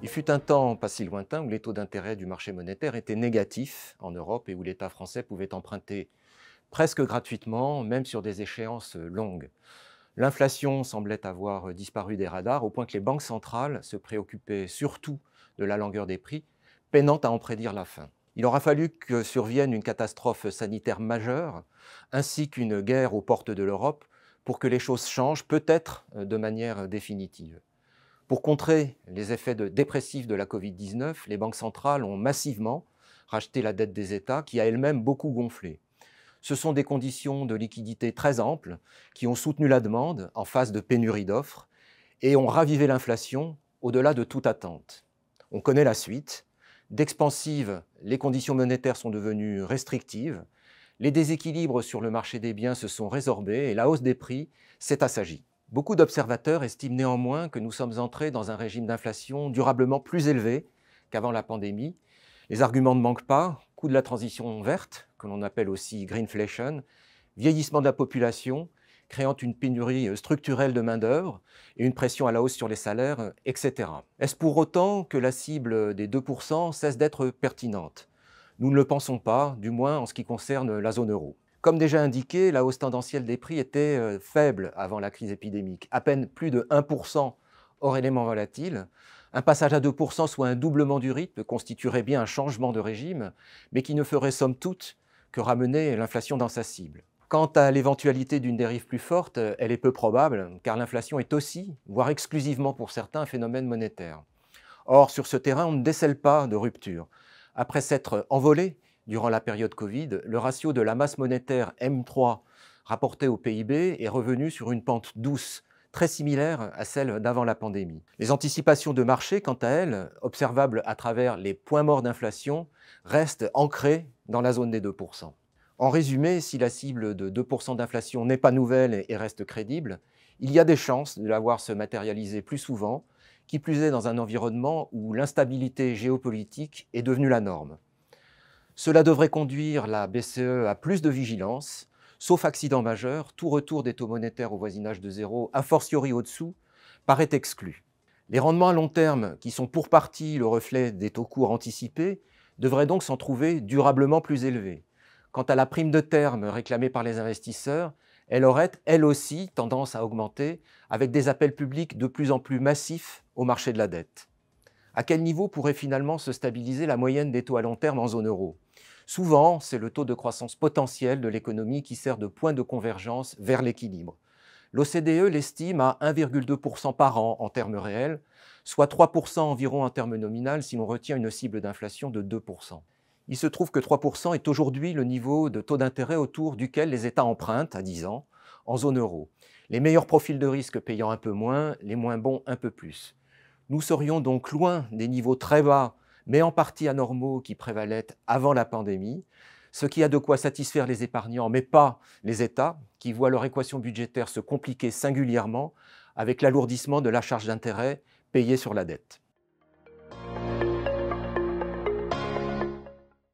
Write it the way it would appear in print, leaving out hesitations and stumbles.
Il fut un temps pas si lointain où les taux d'intérêt du marché monétaire étaient négatifs en Europe et où l'État français pouvait emprunter presque gratuitement, même sur des échéances longues. L'inflation semblait avoir disparu des radars au point que les banques centrales se préoccupaient surtout de la longueur des prix, peinant à en prédire la fin. Il aura fallu que survienne une catastrophe sanitaire majeure, ainsi qu'une guerre aux portes de l'Europe, pour que les choses changent, peut-être de manière définitive. Pour contrer les effets dépressifs de la Covid-19, les banques centrales ont massivement racheté la dette des États, qui a elle-même beaucoup gonflé. Ce sont des conditions de liquidité très amples qui ont soutenu la demande en phase de pénurie d'offres et ont ravivé l'inflation au-delà de toute attente. On connaît la suite. D'expansives, les conditions monétaires sont devenues restrictives, les déséquilibres sur le marché des biens se sont résorbés et la hausse des prix s'est assagie. Beaucoup d'observateurs estiment néanmoins que nous sommes entrés dans un régime d'inflation durablement plus élevé qu'avant la pandémie. Les arguments ne manquent pas: coût de la transition verte, que l'on appelle aussi greenflation, vieillissement de la population, créant une pénurie structurelle de main-d'œuvre et une pression à la hausse sur les salaires, etc. Est-ce pour autant que la cible des 2% cesse d'être pertinente? Nous ne le pensons pas, du moins en ce qui concerne la zone euro. Comme déjà indiqué, la hausse tendancielle des prix était faible avant la crise épidémique, à peine plus de 1% hors éléments volatiles. Un passage à 2%, soit un doublement du rythme, constituerait bien un changement de régime, mais qui ne ferait somme toute que ramener l'inflation dans sa cible. Quant à l'éventualité d'une dérive plus forte, elle est peu probable, car l'inflation est aussi, voire exclusivement pour certains, un phénomène monétaire. Or, sur ce terrain, on ne décèle pas de rupture. Après s'être envolé durant la période Covid, le ratio de la masse monétaire M3 rapporté au PIB est revenu sur une pente douce, très similaire à celle d'avant la pandémie. Les anticipations de marché, quant à elles, observables à travers les points morts d'inflation, restent ancrées dans la zone des 2%. En résumé, si la cible de 2% d'inflation n'est pas nouvelle et reste crédible, il y a des chances de la voir se matérialiser plus souvent, qui plus est dans un environnement où l'instabilité géopolitique est devenue la norme. Cela devrait conduire la BCE à plus de vigilance. Sauf accident majeur, tout retour des taux monétaires au voisinage de zéro, a fortiori au-dessous, paraît exclu. Les rendements à long terme, qui sont pour partie le reflet des taux courts anticipés, devraient donc s'en trouver durablement plus élevés. Quant à la prime de terme réclamée par les investisseurs, elle aurait, elle aussi, tendance à augmenter, avec des appels publics de plus en plus massifs au marché de la dette. À quel niveau pourrait finalement se stabiliser la moyenne des taux à long terme en zone euro? Souvent, c'est le taux de croissance potentiel de l'économie qui sert de point de convergence vers l'équilibre. L'OCDE l'estime à 1,2% par an en termes réels, soit 3% environ en termes nominaux si l'on retient une cible d'inflation de 2%. Il se trouve que 3% est aujourd'hui le niveau de taux d'intérêt autour duquel les États empruntent à 10 ans en zone euro. Les meilleurs profils de risque payant un peu moins, les moins bons un peu plus. Nous serions donc loin des niveaux très bas, mais en partie anormaux, qui prévalaient avant la pandémie, ce qui a de quoi satisfaire les épargnants, mais pas les États, qui voient leur équation budgétaire se compliquer singulièrement avec l'alourdissement de la charge d'intérêt payée sur la dette.